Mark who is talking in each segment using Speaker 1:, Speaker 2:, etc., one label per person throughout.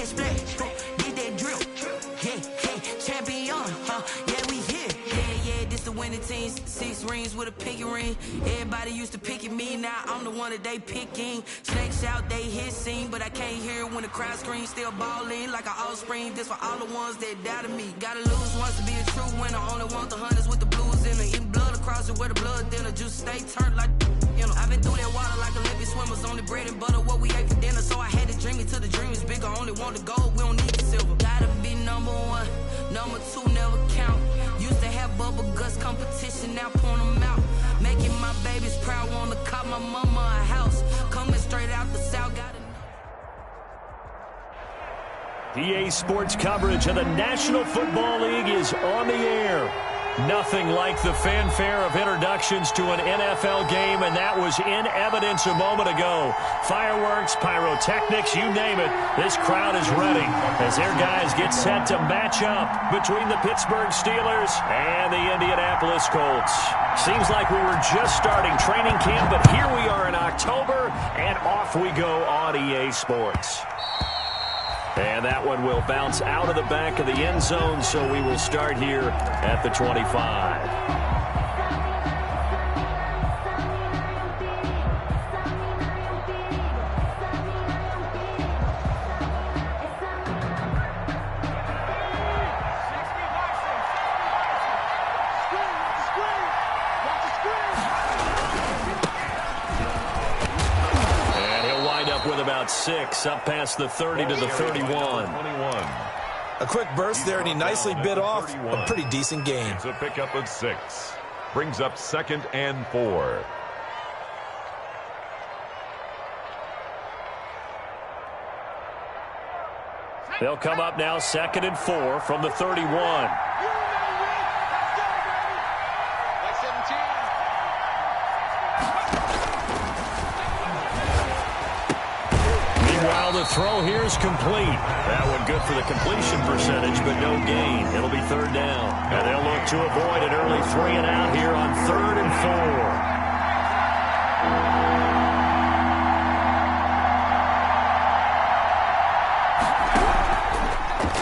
Speaker 1: that splat, did that drill. Yeah, champion, yeah, we here. Yeah, this the winning team. 6 rings with a pinky ring. Everybody used to pick at me, now I'm the one that they picking. Snakes out, they hit scene, but I can't hear it when the crowd screams. Still ballin' like an offspring. This for all the ones that doubted me. Gotta lose once to be a true winner. Only want the hunters with the blues in it. Eating blood across it where the blood dinner. Just stay turned like, you know. I've been through that water like Olympic swimmers. Only bread and butter, what we ate for dinner. So I had to dream it till the dream is bigger. Only want the gold, we don't need the silver. Gotta be number 1, number 2 never count. Used to have bubble guts competition, now point them out. Making my babies proud, wanna cop my mama a house. Coming straight out the south, gotta
Speaker 2: EA Sports coverage of the National Football League is on the air. Nothing like the fanfare of introductions to an NFL game, and that was in evidence a moment ago. Fireworks, pyrotechnics, you name it, this crowd is ready as their guys get set to match up between the Pittsburgh Steelers and the Indianapolis Colts. Seems like we were just starting training camp, but here we are in October, and off we go on EA Sports. And that one will bounce out of the back of the end zone, so we will start here at the 25. With about 6 up past the 30 to the 31.
Speaker 3: A quick burst there, and he nicely bit off a pretty decent gain.
Speaker 4: It's a pickup of 6. Brings up 2nd and 4.
Speaker 2: They'll come up now 2nd and 4 from the 31. The throw here is complete. That one good for the completion percentage, but no gain. It'll be 3rd down. And they'll look to avoid an early 3 and out here on 3rd and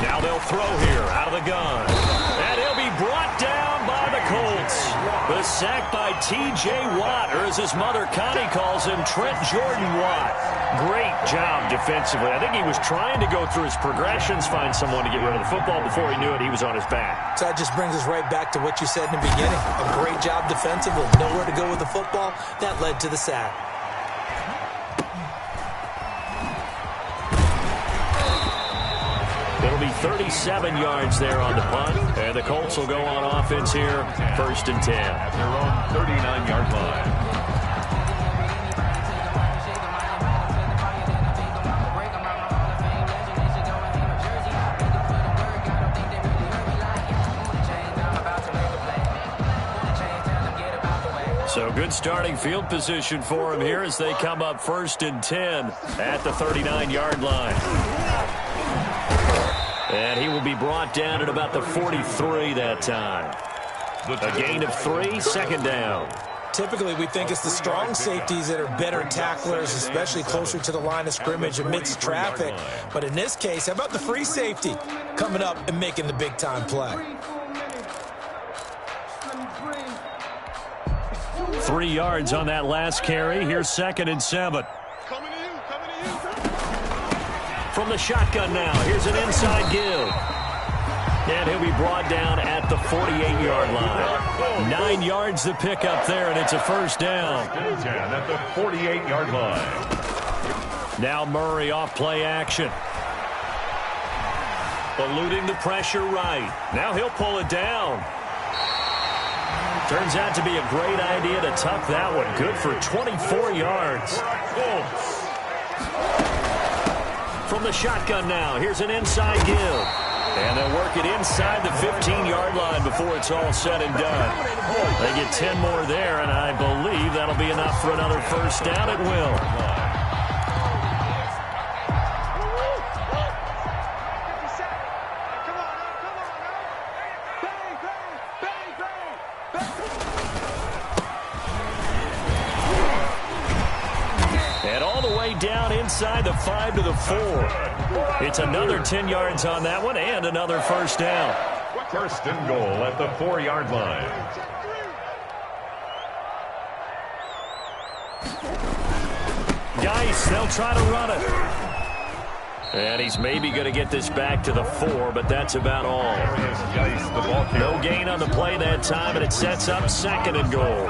Speaker 2: 4. Now they'll throw here out of the gun. And he'll be brought down by the Colts. The sack by T.J. Watt, or as his mother Connie calls him, Trent Jordan Watt. Great job defensively. I think he was trying to go through his progressions, find someone to get rid of the football. Before he knew it, he was on his back.
Speaker 3: So that just brings us right back to what you said in the beginning. A great job defensively. Nowhere to go with the football. That led to the sack.
Speaker 2: It'll be 37 yards there on the punt. And the Colts will go on offense here, 1st and 10.
Speaker 4: At their own 39-yard line.
Speaker 2: So good starting field position for him here as they come up 1st and 10 at the 39-yard line. And he will be brought down at about the 43 that time. A gain of 3, 2nd down.
Speaker 3: Typically, we think it's the strong safeties that are better tacklers, especially closer to the line of scrimmage amidst traffic. But in this case, how about the free safety coming up and making the big-time play?
Speaker 2: 3 yards on that last carry. Here's 2nd and 7. From the shotgun now, here's an inside give. And he'll be brought down at the 48-yard line. 9 yards to pick up there, and it's a 1st down.
Speaker 4: At the 48-yard line.
Speaker 2: Now Murray off play action. Eluding the pressure right. Now he'll pull it down. Turns out to be a great idea to tuck that one. Good for 24 yards. From the shotgun now, here's an inside give. And they'll work it inside the 15-yard line before it's all said and done. They get 10 more there, and I believe that'll be enough for another 1st down. It will. And all the way down inside the 5 to the 4. It's another 10 yards on that one and another first down.
Speaker 4: First and goal at the 4-yard line.
Speaker 2: Geis, they'll try to run it. And he's maybe going to get this back to the 4, but that's about all. No gain on the play that time, and it sets up second and goal.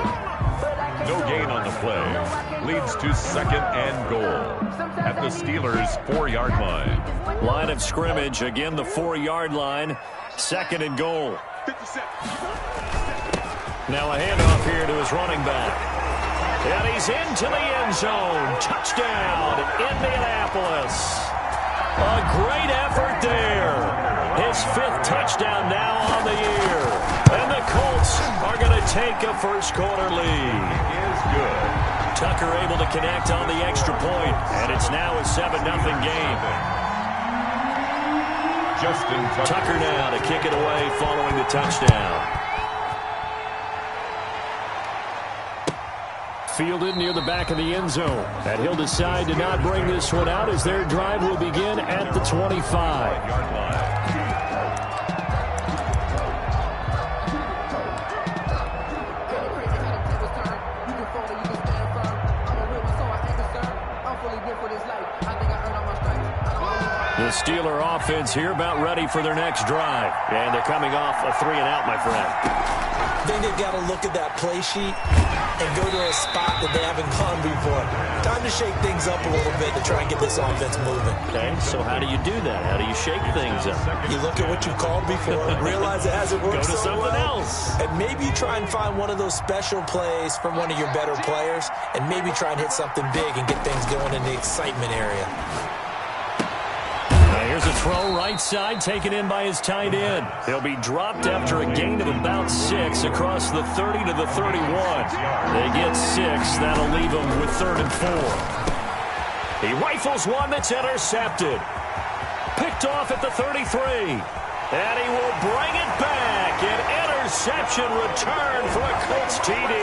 Speaker 4: No gain on the play. Leads to second and goal at the Steelers' 4-yard line.
Speaker 2: Line of scrimmage, again the 4-yard line. Second and goal. Now a handoff here to his running back. And he's into the end zone. Touchdown, Indianapolis. A great effort there. His 5th touchdown now on the year. And the Colts are going to take a first-quarter lead.
Speaker 4: Is good.
Speaker 2: Tucker able to connect on the extra point, and it's now a 7-0 game.
Speaker 4: Justin
Speaker 2: Tucker now to kick it away following the touchdown. Fielded near the back of the end zone. And he'll decide to not bring this one out as their drive will begin at the 25. The Steeler offense here about ready for their next drive. And they're coming off a 3-and-out, my friend.
Speaker 3: I think they've got to look at that play sheet and go to a spot that they haven't gone before. Time to shake things up a little bit to try and get this offense moving.
Speaker 2: Okay, so how do you do that? How do you shake things up?
Speaker 3: You look at what you called before, realize it hasn't worked
Speaker 2: Go to
Speaker 3: so
Speaker 2: something
Speaker 3: well,
Speaker 2: else.
Speaker 3: and maybe try and find one of those special plays from one of your better players, and maybe try and hit something big and get things going in the excitement area.
Speaker 2: Here's a throw right side taken in by his tight end. He'll be dropped after a gain of about 6 across the 30 to the 31. They get 6. That'll leave him with 3rd and 4. He rifles one that's intercepted. Picked off at the 33. And he will bring it back. An interception return for a Colts TD.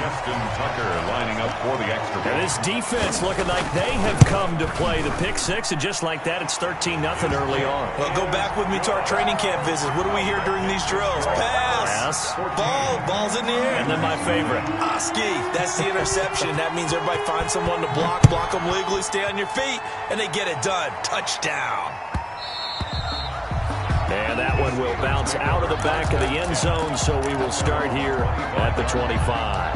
Speaker 4: Justin Tucker lining up for the extra point.
Speaker 2: And this defense looking like they have come to play the pick 6, and just like that, it's 13-0 early on.
Speaker 3: Well, go back with me to our training camp visit. What do we hear during these drills? Pass. Ball's in the air.
Speaker 2: And then my favorite.
Speaker 3: Oski, that's the interception. That means everybody finds someone to block them legally, stay on your feet, and they get it done. Touchdown.
Speaker 2: And that one will bounce out of the back of the end zone, so we will start here at the 25.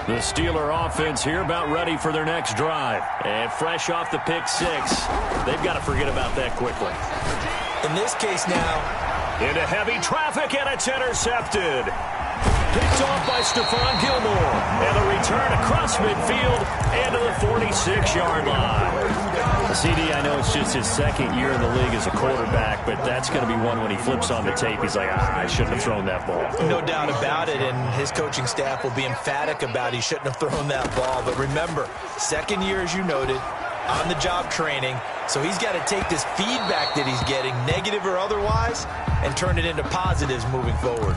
Speaker 2: The Steeler offense here about ready for their next drive. And fresh off the pick 6, they've got to forget about that quickly.
Speaker 3: In this case now,
Speaker 2: into heavy traffic, and it's intercepted. Picked off by Stephon Gilmore. And a return across midfield and to the 46-yard line. CD, I know it's just his 2nd year in the league as a quarterback, but that's going to be one when he flips on the tape. He's like, I shouldn't have thrown that ball.
Speaker 3: No doubt about it, and his coaching staff will be emphatic about he shouldn't have thrown that ball. But remember, 2nd year, as you noted, on-the-job training, so he's got to take this feedback that he's getting, negative or otherwise, and turn it into positives moving forward.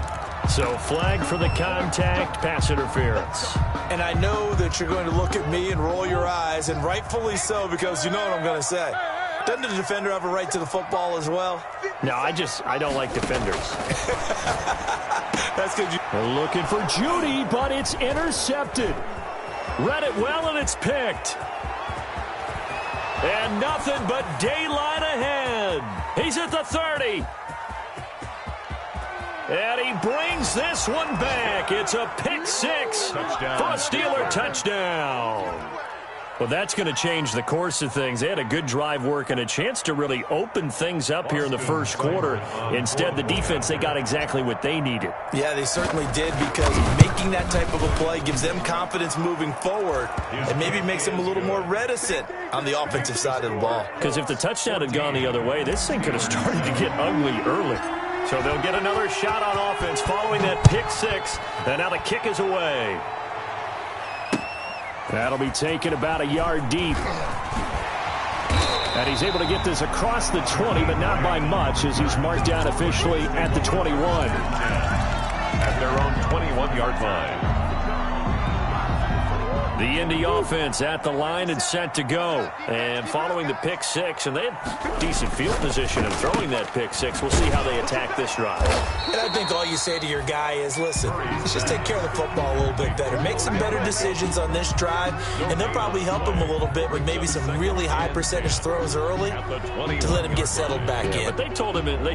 Speaker 2: So flag for the contact, pass interference.
Speaker 3: And I know that you're going to look at me and roll your eyes, and rightfully so, because you know what I'm going to say. Doesn't the defender have a right to the football as well?
Speaker 2: No, I don't like defenders.
Speaker 3: That's good.
Speaker 2: They're looking for Judy, but it's intercepted. Read it well, and it's picked. And nothing but daylight ahead. He's at the 30. And he brings this one back. It's a pick 6
Speaker 4: Touchdown.
Speaker 2: for a Steeler touchdown. Well, that's going to change the course of things. They had a good drive work and a chance to really open things up here in the first quarter. Instead, the defense, they got exactly what they needed.
Speaker 3: Yeah, they certainly did, because making that type of a play gives them confidence moving forward and maybe makes them a little more reticent on the offensive side of the ball.
Speaker 2: Because if the touchdown had gone the other way, this thing could have started to get ugly early. So they'll get another shot on offense following that pick 6. And now the kick is away. That'll be taken about a yard deep. And he's able to get this across the 20, but not by much, as he's marked down officially at the 21.
Speaker 4: At their own 21-yard line.
Speaker 2: The Indy offense at the line and set to go. And following the pick six, and they had decent field position in throwing that pick six. We'll see how they attack this drive.
Speaker 3: And I think all you say to your guy is, listen, let's just take care of the football a little bit better. Make some better decisions on this drive, and they'll probably help him a little bit with maybe some really high percentage throws early to let him get settled back in.
Speaker 2: But they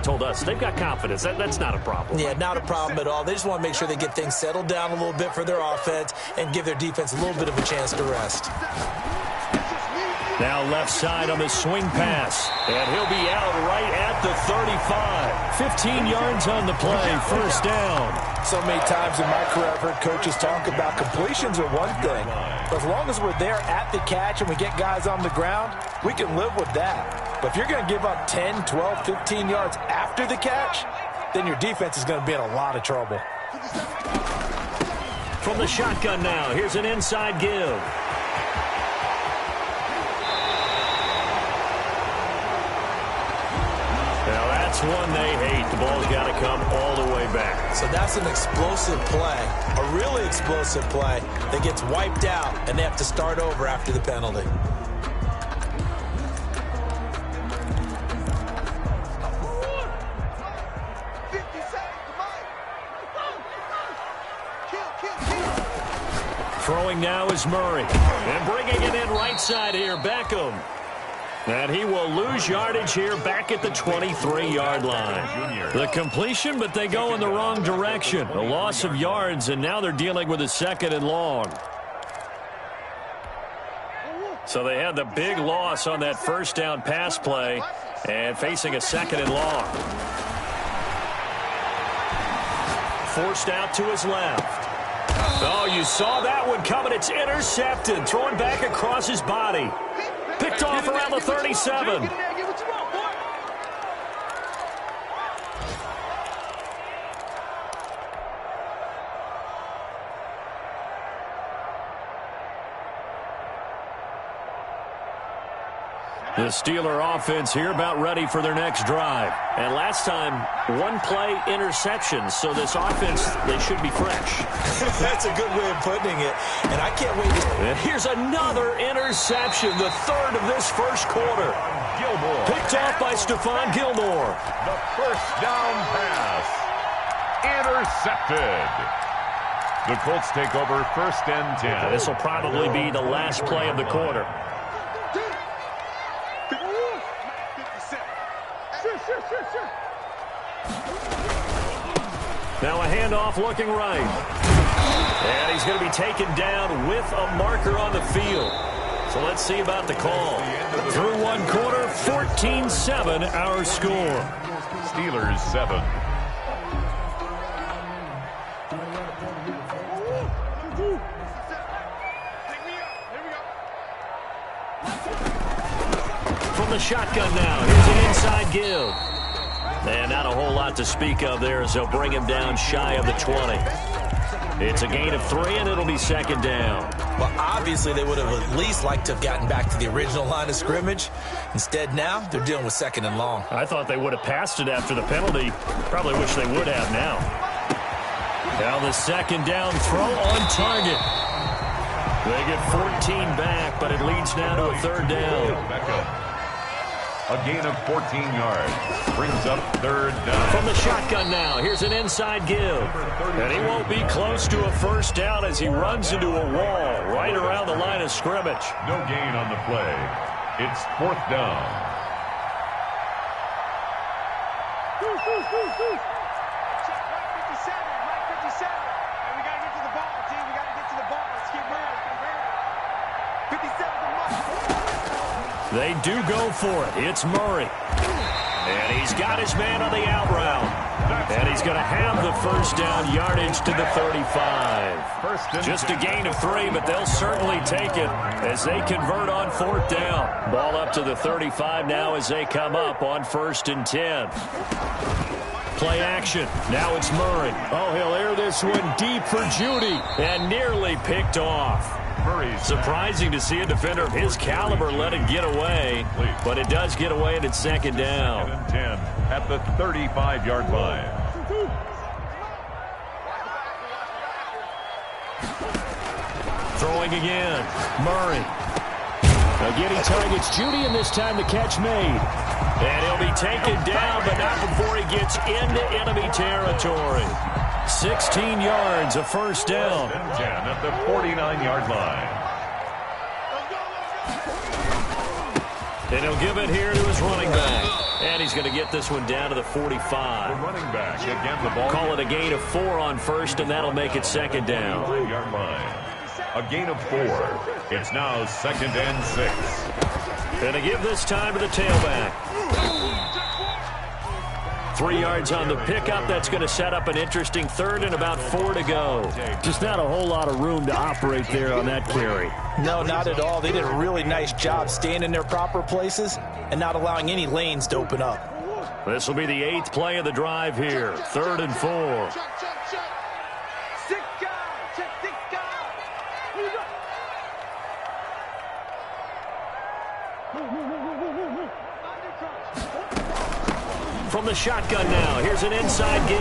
Speaker 2: told us, they've got confidence. That's not a problem.
Speaker 3: Yeah, not a problem at all. They just want to make sure they get things settled down a little bit for their offense and give their defense a little bit of a chance to rest.
Speaker 2: Now left side on the swing pass, and he'll be out right at the 35. 15 yards on the play, first down.
Speaker 5: So many times in my career I've heard coaches talk about completions are one thing, but as long as we're there at the catch and we get guys on the ground, we can live with that. But if you're going to give up 10, 12, 15 yards after the catch, then your defense is going to be in a lot of trouble.
Speaker 2: From the shotgun now, here's an inside give. Now that's one they hate. The ball's got to come all the way back.
Speaker 3: So that's an explosive play, a really explosive play that gets wiped out, and they have to start over after the penalty.
Speaker 2: Throwing now is Murray. And bringing it in right side here, Beckham. And he will lose yardage here back at the 23-yard line. The completion, but they go in the wrong direction. A loss of yards, and now they're dealing with a second and long. So they had the big loss on that first down pass play and facing a second and long. Forced out to his left. Oh, you saw that one coming. It's intercepted. Throwing back across his body. Picked off around the 37. The Steeler offense here about ready for their next drive. And last time, one play interception. So this offense, they should be fresh.
Speaker 3: That's a good way of putting it. And I can't wait to...
Speaker 2: And here's another interception, the third of this first quarter.
Speaker 4: Gilmore.
Speaker 2: Picked off by Stephon Gilmore.
Speaker 4: The first down pass. Intercepted. The Colts take over first and 10.
Speaker 2: This will probably be the last play of the quarter. Now a handoff looking right. And he's going to be taken down with a marker on the field. So let's see about the call. Through one quarter, 14-7 our score.
Speaker 4: Steelers 7.
Speaker 2: From the shotgun now, here's an inside give. And not a whole lot to speak of there as they'll bring him down shy of the 20. It's a gain of 3, and it'll be second down.
Speaker 3: Well, obviously, they would have at least liked to have gotten back to the original line of scrimmage. Instead, now, they're dealing with second and long.
Speaker 2: I thought they would have passed it after the penalty. Probably wish they would have now. Now the second down throw on target. They get 14 back, but it leads now to a third down.
Speaker 4: A gain of 14 yards. Brings up third down.
Speaker 2: From the shotgun now, here's an inside give. And he won't be close to a first down as he runs into a wall right around the line of scrimmage.
Speaker 4: No gain on the play. It's fourth down.
Speaker 6: Mike 57. And we got to get to the ball, team. We got to get to the ball. Let's keep moving. 57 to Mike.
Speaker 2: They do go for it. It's Murray. And he's got his man on the out route. And he's going to have the first down yardage to the 35. Just a gain of 3, but they'll certainly take it as they convert on fourth down. Ball up to the 35 now as they come up on 1st and 10. Play action. Now it's Murray. Oh, he'll air this one deep for Judy. And nearly picked off. Surprising to see a defender of his caliber let it get away, but it does get away and it's second down.
Speaker 4: 10 at the 35-yard line.
Speaker 2: Throwing again. Murray. Again, he targets Judy, and this time the catch made. And he'll be taken down, but not before he gets into enemy territory. 16 yards, a first down.
Speaker 4: 10 at the 49-yard line.
Speaker 2: And he'll give it here to his running back. And he's going to get this one down to the 45.
Speaker 4: The running back, again, the ball.
Speaker 2: Call it a gain of 4 on first, and that'll make it second down.
Speaker 4: 5-yard line. A gain of 4. It's now 2nd and 6.
Speaker 2: And to give this time to the tailback. 3 yards on the pickup. That's going to set up an interesting third and about 4 to go. Just not a whole lot of room to operate there on that carry.
Speaker 3: No, not at all. They did a really nice job staying in their proper places and not allowing any lanes to open up.
Speaker 2: This will be the 8th play of the drive here. 3rd and 4. From the shotgun now, here's an inside give.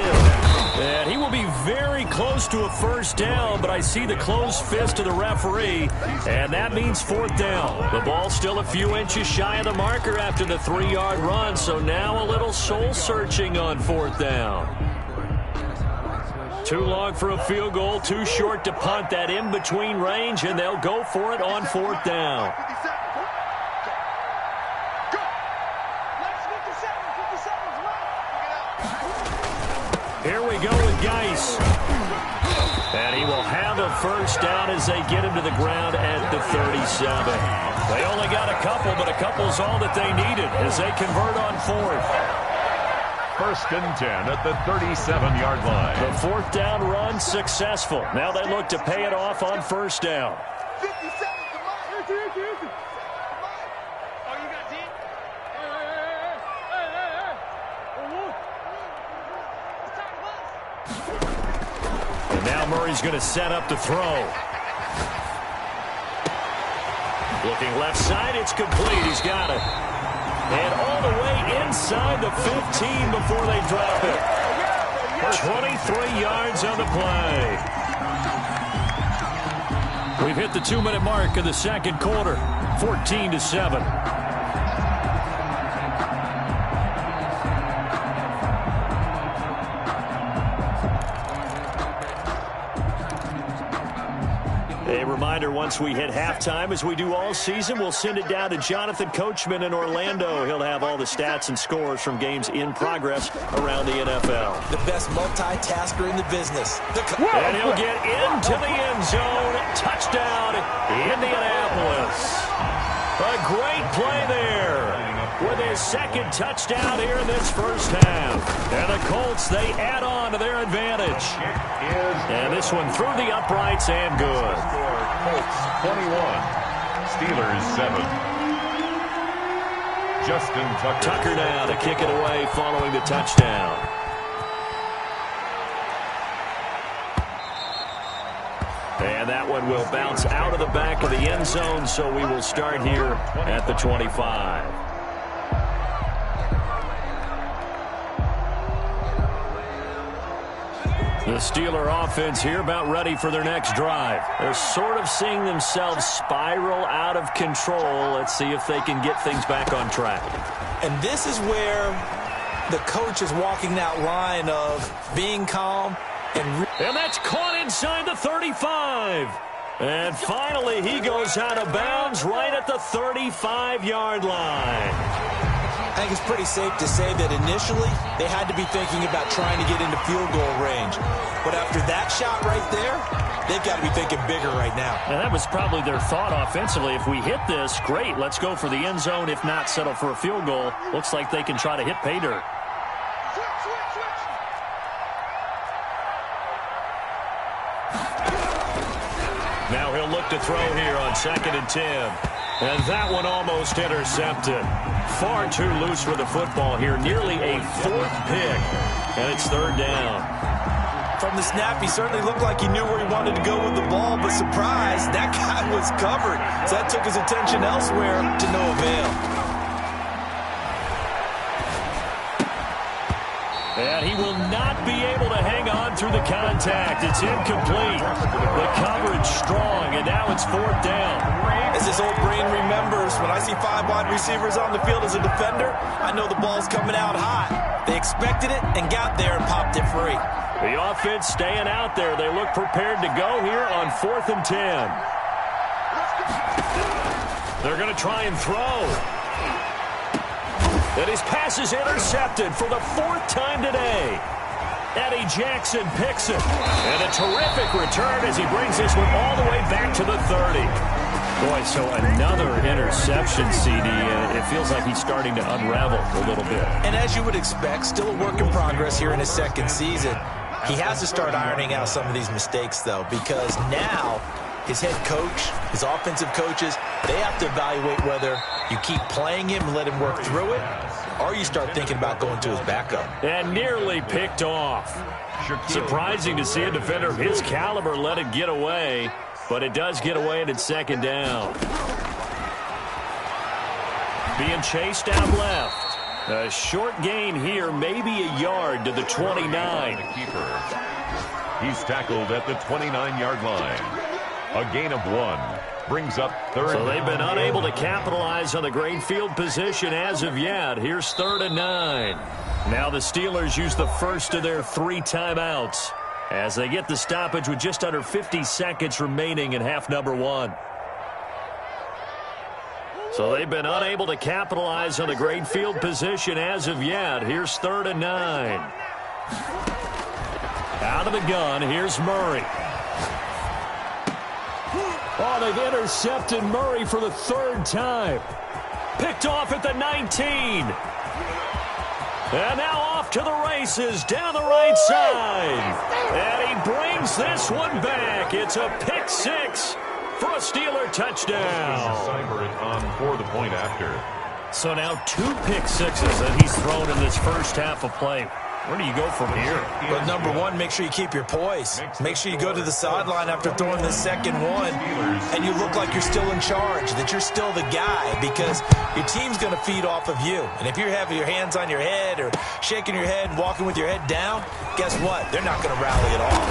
Speaker 2: And he will be very close to a first down, but I see the closed fist of the referee, and that means 4th down. The ball's still a few inches shy of the marker after the 3-yard run, so now a little soul-searching on 4th down. Too long for a field goal, too short to punt. That in-between range, and they'll go for it on 4th down. Here we go with Geis. And he will have a first down as they get him to the ground at the 37. They only got a couple, but a couple's all that they needed as they convert on 4th.
Speaker 4: 1st and 10 at the 37-yard line.
Speaker 2: The 4th down run successful. Now they look to pay it off on 1st down. Murray's going to set up to throw. Looking left side, it's complete. He's got it. And all the way inside the 15 before they drop it. 23 yards on the play. We've hit the 2-minute mark of the second quarter. 14-7. A reminder, once we hit halftime, as we do all season, we'll send it down to Jonathan Coachman in Orlando. He'll have all the stats and scores from games in progress around the NFL.
Speaker 3: The best multitasker in the business.
Speaker 2: And he'll get into the end zone. Touchdown, Indianapolis. A great play there with his second touchdown here in this first half. And the Colts, they add on to their advantage. And this one through the uprights and good.
Speaker 4: Colts 21, Steelers 7. Justin Tucker.
Speaker 2: Tucker now to kick it away following the touchdown. And that one will bounce out of the back of the end zone, so we will start here at the 25. The Steeler offense here about ready for their next drive. They're sort of seeing themselves spiral out of control. Let's see if they can get things back on track.
Speaker 3: And this is where the coach is walking that line of being calm.
Speaker 2: And that's caught inside the 35. And finally, he goes out of bounds right at the 35-yard line.
Speaker 3: I think it's pretty safe to say that initially they had to be thinking about trying to get into field goal range. But after that shot right there, they've got to be thinking bigger right now.
Speaker 2: And that was probably their thought offensively. If we hit this, great, let's go for the end zone. If not, settle for a field goal. Looks like they can try to hit pay dirt. Now he'll look to throw here on 2nd and 10. And that one almost intercepted. Far too loose with the football here. Nearly a 4th pick. And it's 3rd down.
Speaker 3: From the snap, he certainly looked like he knew where he wanted to go with the ball, but surprise, that guy was covered. So that took his attention elsewhere to no avail.
Speaker 2: And he will not be able to hang on through the contact. It's incomplete. The coverage strong, and now it's 4th down.
Speaker 3: As his old brain remembers, when I see 5 wide receivers on the field as a defender, I know the ball's coming out hot. They expected it and got there and popped it free.
Speaker 2: The offense staying out there. They look prepared to go here on 4th and 10. They're going to try and throw. And his pass is intercepted for the 4th time today. Eddie Jackson picks it. And a terrific return as he brings this one all the way back to the 30. Boy, so another interception, CD. It feels like he's starting to unravel a little bit.
Speaker 3: And as you would expect, still a work in progress here in his 2nd season. He has to start ironing out some of these mistakes, though, because now his head coach, his offensive coaches, they have to evaluate whether you keep playing him and let him work through it, or you start thinking about going to his backup.
Speaker 2: And nearly picked off. Surprising to see a defender of his caliber let it get away, but it does get away and it's 2nd down. Being chased down left. A short gain here, maybe a yard to the 29.
Speaker 4: He's tackled at the 29-yard line. A gain of 1 brings up 3rd.
Speaker 2: So they've been unable to capitalize on the great field position as of yet. Here's 3rd and 9. Now the Steelers use the first of their 3 timeouts as they get the stoppage with just under 50 seconds remaining in half number 1. So they've been unable to capitalize on the great field position as of yet. Here's 3rd and 9. Out of the gun, here's Murray. Oh, they've intercepted Murray for the 3rd time. Picked off at the 19. And now off to the races down the right side. And he brings this one back. It's a pick 6 for a Steeler touchdown.
Speaker 4: Cyber it on for the point after.
Speaker 2: So now 2 pick 6s that he's thrown in this first half of play. Where do you go from here?
Speaker 3: Well, number 1, make sure you keep your poise. Make sure you go to the sideline after throwing the 2nd one, and you look like you're still in charge, that you're still the guy, because your team's going to feed off of you. And if you're having your hands on your head or shaking your head and walking with your head down, guess what? They're not going to rally at all.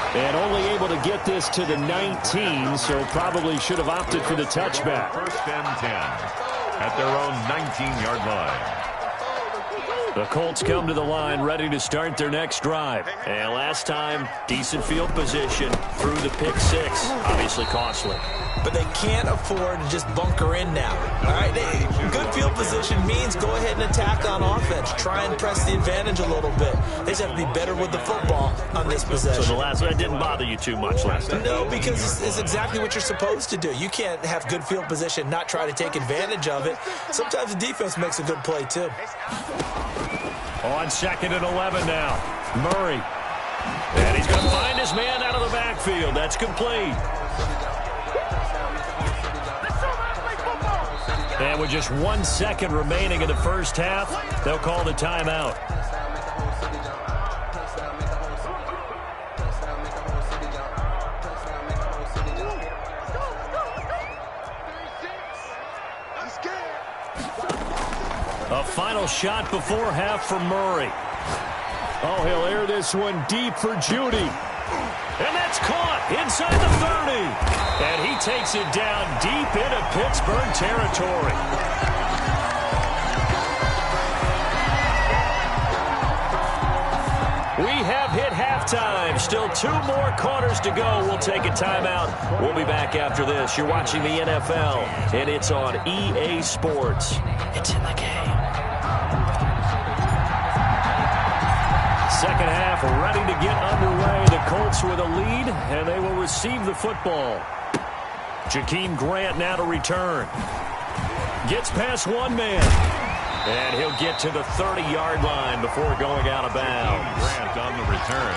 Speaker 2: And only able to get this to the 19, so probably should have opted for the touchback.
Speaker 4: 1st and 10 at their own 19-yard line.
Speaker 2: The Colts come to the line ready to start their next drive. And last time, decent field position through the pick 6. Obviously costly.
Speaker 3: But they can't afford to just bunker in now. All right, good field position means go ahead and attack on offense. Try and press the advantage a little bit. They just have to be better with the football on this possession.
Speaker 2: So the last one didn't bother you too much last time?
Speaker 3: No, because it's exactly what you're supposed to do. You can't have good field position, not try to take advantage of it. Sometimes the defense makes a good play, too.
Speaker 2: On 2nd and 11 now. Murray. And he's going to find his man out of the backfield. That's complete. And with just 1 second remaining in the first half, they'll call the timeout. A final shot before half for Murray. Oh, he'll air this one deep for Judy. And that's caught inside the 30. And he takes it down deep into Pittsburgh territory. We have hit halftime. Still 2 more quarters to go. We'll take a timeout. We'll be back after this. You're watching the NFL, and it's on EA Sports. It's in the game. Second half ready to get underway. The Colts with a lead, and they will receive the football. Jakeem Grant now to return. Gets past one man. And he'll get to the 30-yard line before going out of bounds.
Speaker 4: Grant on the return.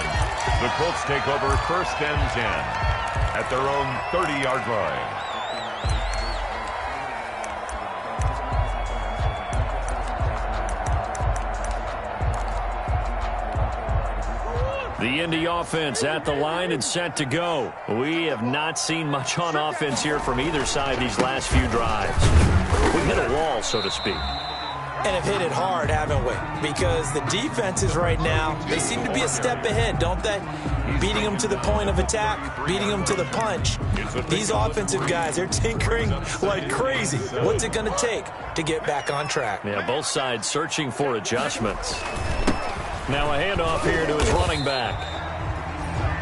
Speaker 4: The Colts take over 1st and 10 at their own 30-yard line.
Speaker 2: The Indy offense at the line and set to go. We have not seen much on offense here from either side these last few drives. We've hit a wall, so to speak.
Speaker 3: And have hit it hard, haven't we? Because the defenses right now, they seem to be a step ahead, don't they? Beating them to the point of attack, beating them to the punch. These offensive guys, they're tinkering like crazy. What's it going to take to get back on track?
Speaker 2: Yeah, both sides searching for adjustments. Now a handoff here to his running back.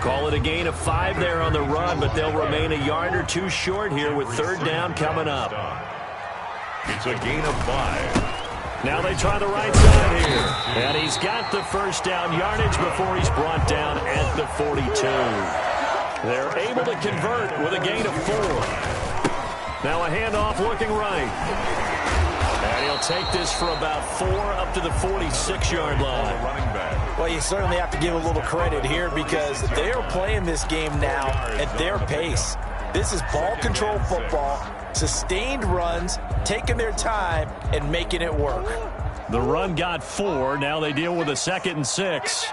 Speaker 2: Call it a gain of 5 there on the run, but they'll remain a yard or two short here with third down coming up.
Speaker 4: It's a gain of 5.
Speaker 2: Now they try the right side here. And he's got the first down yardage before he's brought down at the 42. They're able to convert with a gain of 4. Now a handoff looking right. And he'll take this for about 4 up to the 46-yard line.
Speaker 3: Well, you certainly have to give a little credit here because they are playing this game now at their pace. This is ball control football, sustained runs, taking their time, and making it work.
Speaker 2: The run got 4. Now they deal with a 2nd and 6.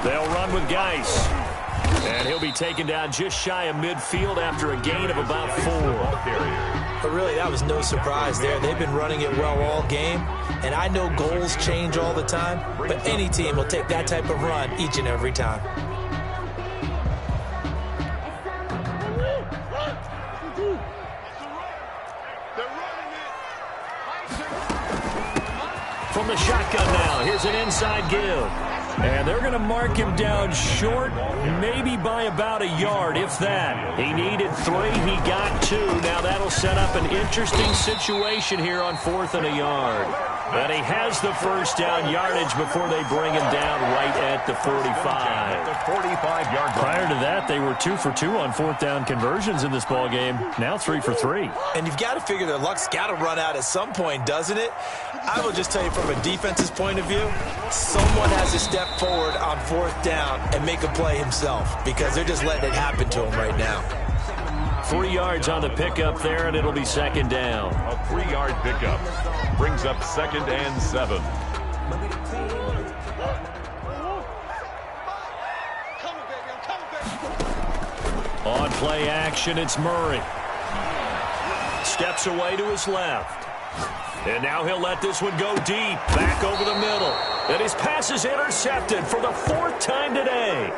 Speaker 2: They'll run with Geis. And he'll be taken down just shy of midfield after a gain of about 4.
Speaker 3: But really, that was no surprise there. They've been running it well all game. And I know goals change all the time, but any team will take that type of run each and every time.
Speaker 2: From the shotgun now, here's an inside give. And they're going to mark him down short, maybe by about a yard, if that. He needed 3, he got 2. Now that'll set up an interesting situation here on 4th and a yard. And he has the first down yardage before they bring him down right at the 45.
Speaker 4: The 45-yard line.
Speaker 2: Prior to that, they were 2 for 2 on 4th down conversions in this ballgame. Now 3 for 3.
Speaker 3: And you've got to figure their luck's got to run out at some point, doesn't it? I will just tell you from a defense's point of view, someone has to step forward on 4th down and make a play himself because they're just letting it happen to him right now.
Speaker 2: 3 yards on the pickup there, and it'll be 2nd down.
Speaker 4: A 3-yard pickup brings up 2nd and 7.
Speaker 2: On play action, it's Murray. Steps away to his left. And now he'll let this one go deep, back over the middle. And his pass is intercepted for the 4th time today.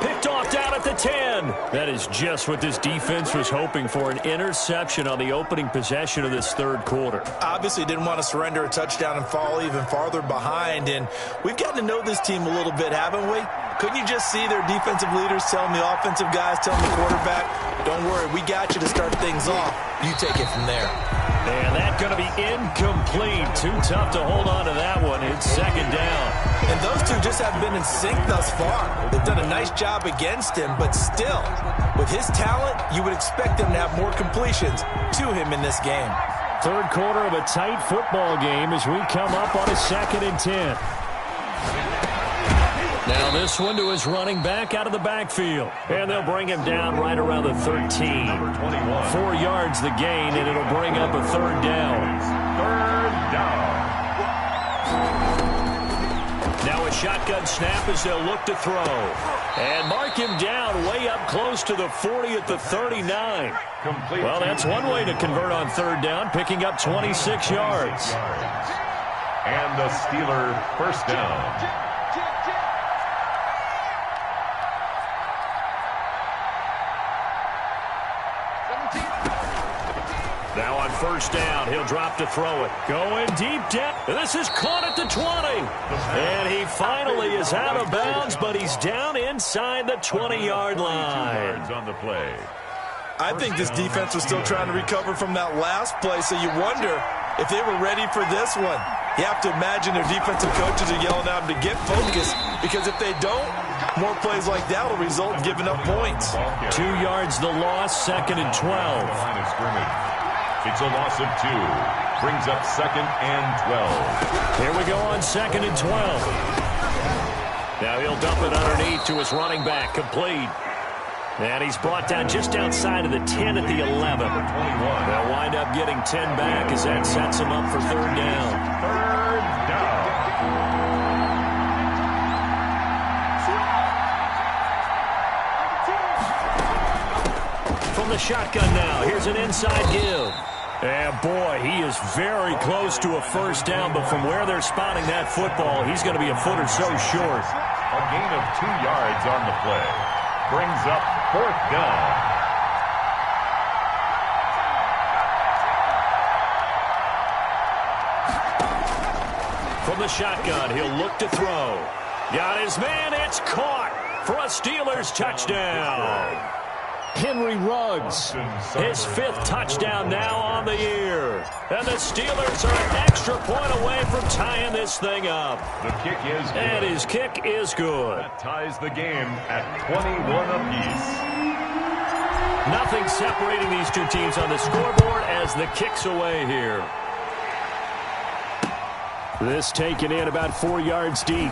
Speaker 2: Picked off down at the 10. That is just what this defense was hoping for, an interception on the opening possession of this 3rd quarter.
Speaker 3: Obviously didn't want to surrender a touchdown and fall even farther behind. And we've gotten to know this team a little bit, haven't we? Couldn't you just see their defensive leaders telling the offensive guys, telling the quarterback, don't worry, we got you to start things off. You take it from there.
Speaker 2: And that's going to be incomplete. Too tough to hold on to that one. It's 2nd down.
Speaker 3: And those two just have been in sync thus far. They've done a nice job against him, but still, with his talent, you would expect them to have more completions to him in this game.
Speaker 2: 3rd quarter of a tight football game as we come up on a 2nd and 10. Now this one to his running back out of the backfield. And they'll bring him down right around the 13. 4 yards the gain, and it'll bring up a 3rd down.
Speaker 4: 3rd down.
Speaker 2: Now a shotgun snap as they'll look to throw. And mark him down way up close to the 40 at the 39. Well, that's one way to convert on 3rd down, picking up 26 yards.
Speaker 4: And the Steeler first down.
Speaker 2: Now on 1st down, he'll drop to throw it. Going deep down. This is caught at the 20. And he finally is out of bounds, but he's down inside the 20-yard line.
Speaker 4: On the play.
Speaker 3: I think this defense was still trying to recover from that last play, so you wonder if they were ready for this one. You have to imagine their defensive coaches are yelling at them to get focused, because if they don't, more plays like that will result in giving up points.
Speaker 2: 2 yards the loss, 2nd and 12.
Speaker 4: Line of scrimmage. It's a loss of 2. Brings up 2nd and 12.
Speaker 2: Here we go on 2nd and 12. Now he'll dump it underneath to his running back, complete. And he's brought down just outside of the 10 at the 11. They'll wind up getting 10 back as that sets him up for 3rd down.
Speaker 4: 3rd down.
Speaker 2: the shotgun now. Here's an inside give. And, boy, he is very close to a first down, but from where they're spotting that football, he's going to be a foot or so short.
Speaker 4: A gain of 2 yards on the play. Brings up 4th down.
Speaker 2: From the shotgun, he'll look to throw. Got his man. It's caught for a Steelers touchdown. Henry Ruggs, his 5th touchdown now on the year. And the Steelers are an extra point away from tying this thing up.
Speaker 4: The kick is good.
Speaker 2: And his kick is good.
Speaker 4: That ties the game at 21 apiece.
Speaker 2: Nothing separating these two teams on the scoreboard as the kick's away here. This taken in about 4 yards deep.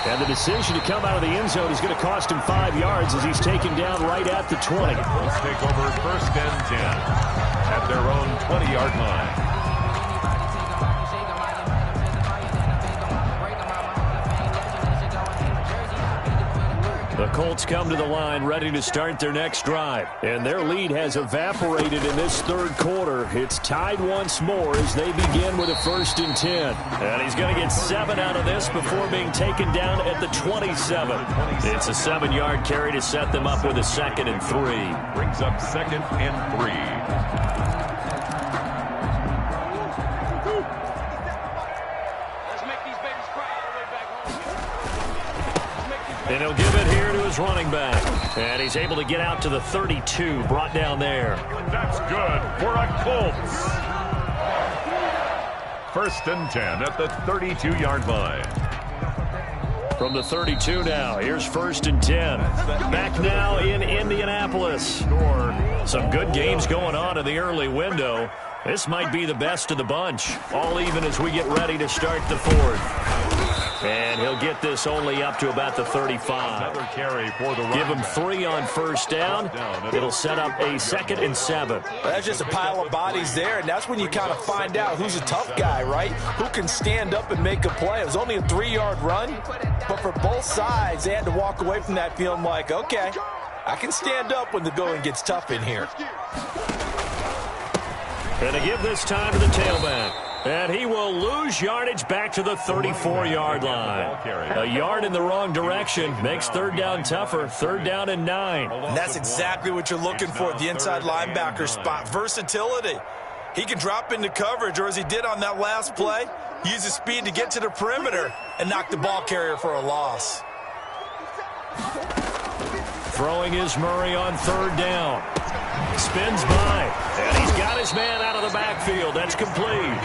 Speaker 2: And the decision to come out of the end zone is going to cost him 5 yards as he's taken down right at the 20.
Speaker 4: Let's take over 1st and 10 at their own 20-yard line.
Speaker 2: The Colts come to the line ready to start their next drive. And their lead has evaporated in this 3rd quarter. It's tied once more as they begin with a 1st and 10. And he's going to get 7 out of this before being taken down at the 27. It's a 7-yard carry to set them up with a 2nd and 3.
Speaker 4: Brings up 2nd and 3.
Speaker 2: And he'll give it here to his running back. And he's able to get out to the 32, brought down there.
Speaker 4: That's good for a Colts. 1st and 10 at the 32-yard line.
Speaker 2: From the 32 now, here's 1st and 10. Back now in Indianapolis. Some good games going on in the early window. This might be the best of the bunch. All even as we get ready to start the 4th. And he'll get this only up to about the 35.
Speaker 4: Another carry for the
Speaker 2: Give him 3 on 1st down. It'll set up a 2nd and 7.
Speaker 5: Well, that's just a pile of bodies there, and that's when you kind of find out who's a tough guy, right? Who can stand up and make a play. It was only a 3-yard run, but for both sides, they had to walk away from that feeling like, okay, I can stand up when the going gets tough in here.
Speaker 2: And to give this time to the tailback. And he will lose yardage back to the 34-yard line. A yard in the wrong direction makes 3rd down tougher. 3rd down and 9.
Speaker 5: And that's exactly what you're looking for at the inside linebacker spot. Versatility. He can drop into coverage, or as he did on that last play, use his speed to get to the perimeter and knock the ball carrier for a loss.
Speaker 2: Throwing is Murray on 3rd down. Spins by, and he's got his man out of the backfield. That's complete.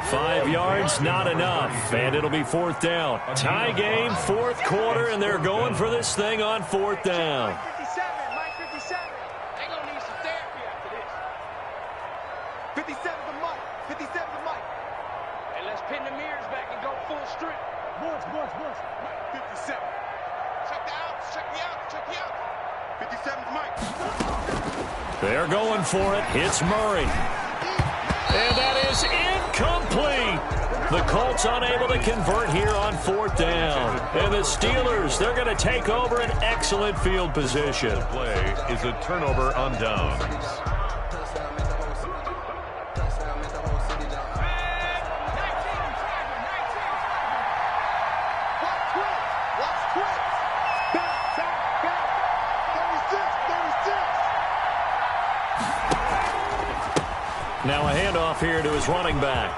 Speaker 2: 5 yards, not enough, and it'll be 4th down. Tie game, 4th quarter, and they're going for this thing on 4th down.
Speaker 6: Mike 57. They're going to need some therapy after this. 57 to Mike. 57 to Mike. Hey, let's pin the mirrors back and go full strip. Once. Mike 57. Check the outs. Check the outs. 57 to Mike.
Speaker 2: They're going for it. Hits Murray. And that is incomplete. The Colts unable to convert here on 4th down. And the Steelers, they're going to take over an excellent field position.
Speaker 4: Play is a turnover on downs.
Speaker 2: Now a handoff here to his running back.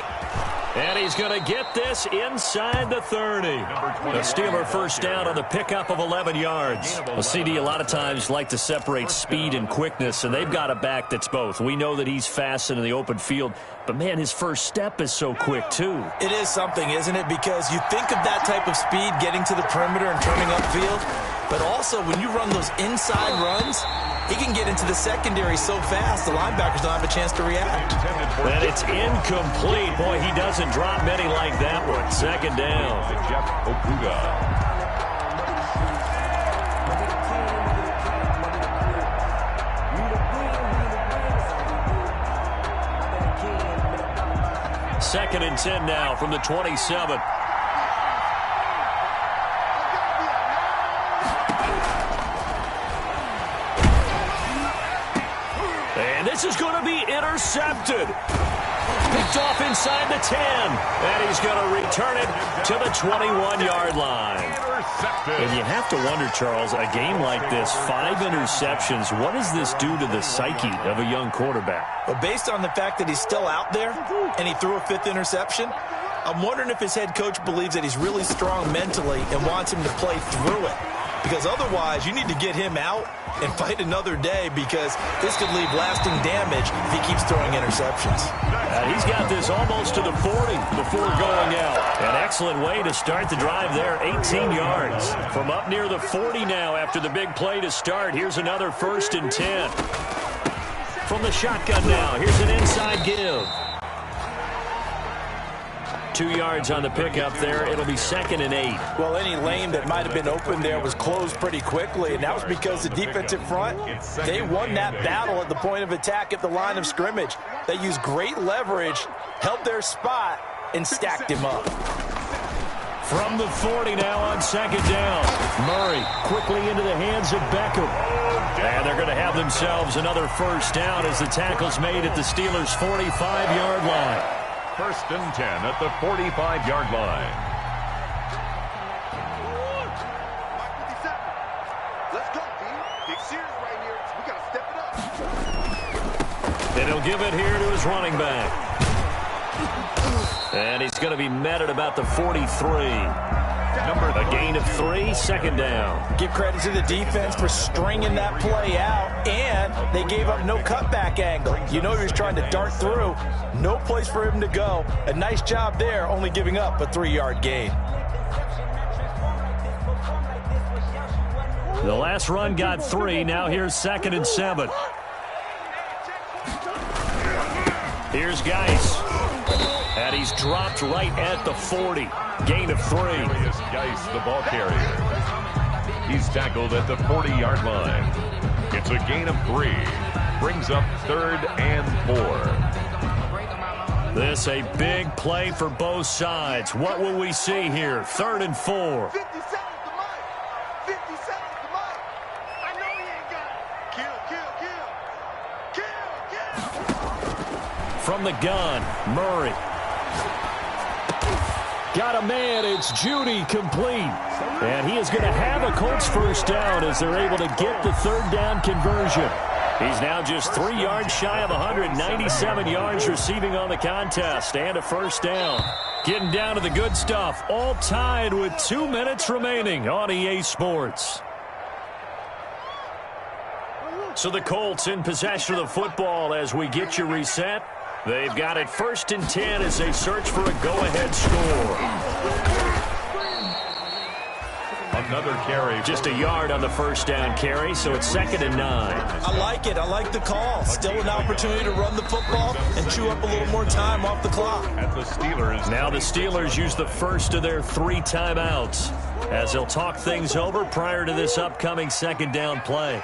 Speaker 2: And he's going to get this inside the 30. A Steeler 1st down on the pickup of 11 yards. A CD a lot of times like to separate speed and quickness, and they've got a back that's both. We know that he's fast in the open field, but, man, his first step is so quick, too.
Speaker 5: It is something, isn't it? Because you think of that type of speed getting to the perimeter and turning upfield, but also when you run those inside runs, he can get into the secondary so fast the linebackers don't have a chance to react.
Speaker 2: And it's incomplete. Boy, he doesn't drop many like that one. 2nd down.
Speaker 4: Jeff Okuda.
Speaker 2: Second and 10 now from the 27. this is going to be intercepted. Picked off inside the 10. And he's going to return it to the 21-yard line. And you have to wonder, Charles, a game like this, 5 interceptions, what does this do to the psyche of a young quarterback?
Speaker 3: Well, based on the fact that he's still out there and he threw a 5th interception, I'm wondering if his head coach believes that he's really strong mentally and wants him to play through it. Because otherwise, you need to get him out and fight another day, because this could leave lasting damage if he keeps throwing interceptions.
Speaker 2: He's got this almost to the 40 before going out. An excellent way to start the drive there, 18 yards. From up near the 40 now after the big play to start. Here's another 1st and 10. From the shotgun now, here's an inside give. 2 yards on the pickup there. It'll be 2nd and 8.
Speaker 5: Well, any lane that might have been open there was closed pretty quickly, and that was because the defensive front, they won that battle at the point of attack at the line of scrimmage. They used great leverage, held their spot, and stacked him up.
Speaker 2: From the 40 now on 2nd down. Murray quickly into the hands of Beckham. And they're going to have themselves another 1st down as the tackle's made at the Steelers' 45-yard line.
Speaker 4: 1st and 10 at the 45-yard line.
Speaker 6: Let's go, D. Big series right here. We got to step it up.
Speaker 2: And he'll give it here to his running back. And he's going to be met at about the 43. A gain of 3, 2nd down.
Speaker 5: Give credit to the defense for stringing that play out, and they gave up no cutback angle. You know he was trying to dart through. No place for him to go. A nice job there, only giving up a 3-yard gain.
Speaker 2: The last run got 3. Now here's 2nd and 7. Here's Geis. And he's dropped right at the 40. Gain of 3.
Speaker 4: Geis, the ball carrier. He's tackled at the 40-yard line. It's a gain of 3. Brings up 3rd and 4.
Speaker 2: This a big play for both sides. What will we see here? 3rd and 4.
Speaker 6: 50 seconds to Mike. 50 seconds to Mike. I know he ain't got it. Kill.
Speaker 2: From the gun, Murray. Got a man, it's Judy, complete. And he is going to have a Colts 1st down as they're able to get the 3rd down conversion. He's now just 3 yards shy of 197 yards receiving on the contest, and a 1st down. Getting down to the good stuff, all tied with 2 minutes remaining on EA Sports. So the Colts in possession of the football as we get you reset. They've got it 1st and 10 as they search for a go-ahead score.
Speaker 4: Another carry.
Speaker 2: Just a yard on the 1st down carry, so it's 2nd and 9.
Speaker 3: I like it. I like the call. Still an opportunity to run the football and chew up a little more time off the clock.
Speaker 4: At the Steelers.
Speaker 2: Now the Steelers use the first of their 3 timeouts as they'll talk things over prior to this upcoming 2nd down play.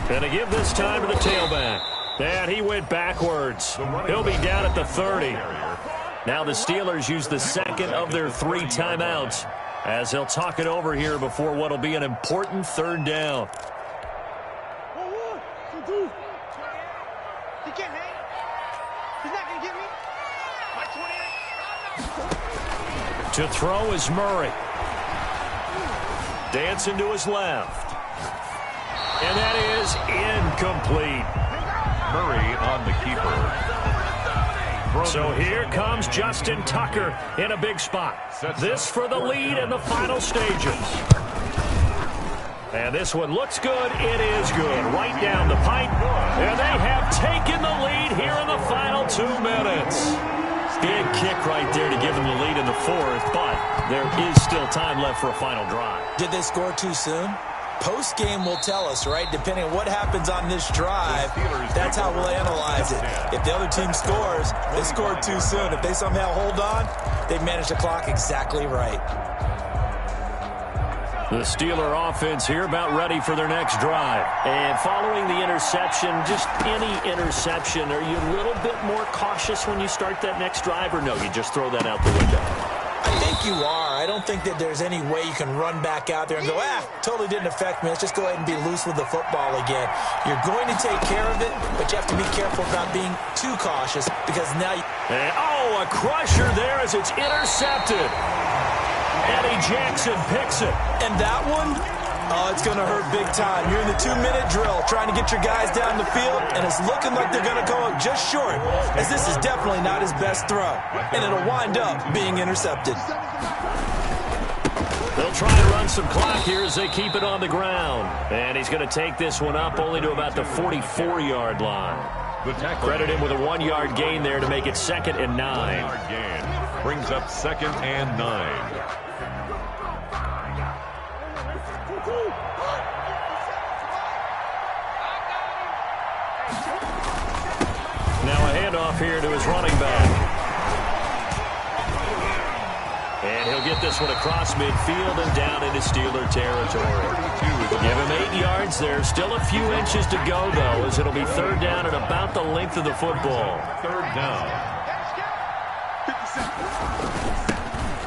Speaker 2: And to give this time to the tailback. And he went backwards. He'll be down at the 30. Now the Steelers use the 2nd of their 3 timeouts as they'll talk it over here before what will be an important 3rd down.
Speaker 6: He can't hang. He's not going to get me. My 28.
Speaker 2: To throw is Murray. Dancing to his left. And that is incomplete.
Speaker 4: Murray on the keeper.
Speaker 2: So here comes Justin Tucker in a big spot. This for the lead in the final stages. And this one looks good. It is good. Right down the pipe. And they have taken the lead here in the final 2 minutes. Big kick right there to give them the lead in the 4th, but there is still time left for a final drive.
Speaker 3: Did they score too soon? Post-game will tell us, right? Depending on what happens on this drive, that's how we'll analyze it. If the other team scores, they scored too soon. If they somehow hold on, they managed the clock exactly right.
Speaker 2: The Steeler offense here about ready for their next drive. And following the interception, just any interception, are you a little bit more cautious when you start that next drive, or no, you just throw that out the window?
Speaker 3: I think you are. I don't think that there's any way you can run back out there and go, totally didn't affect me. Let's just go ahead and be loose with the football again. You're going to take care of it, but you have to be careful about being too cautious because now you...
Speaker 2: And, a crusher there as it's intercepted. Eddie Jackson picks it.
Speaker 3: And that one, it's going to hurt big time. You're in the 2-minute drill trying to get your guys down the field, and it's looking like they're going to go just short, as this is definitely not his best throw, and it'll wind up being intercepted.
Speaker 2: They'll try to run some clock here as they keep it on the ground. And he's going to take this one up only to about the 44-yard line. Credit him with a 1-yard gain there to make it 2nd and 9.
Speaker 4: Brings up 2nd and 9.
Speaker 2: Now a handoff here to his running back. And he'll get this one across midfield and down into Steeler territory. Give him 8 yards there. Still a few inches to go, though, as it'll be 3rd down at about the length of the football.
Speaker 4: 3rd down.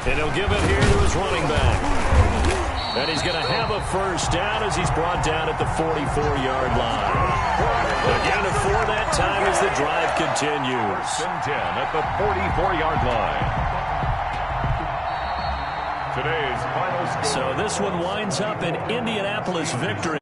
Speaker 2: And he'll give it here to his running back. And he's going to have a 1st down as he's brought down at the 44-yard line. A gain of 4 that time as the drive continues.
Speaker 4: 10 at the 44-yard line. Today's final score.
Speaker 2: So this one winds up an Indianapolis victory.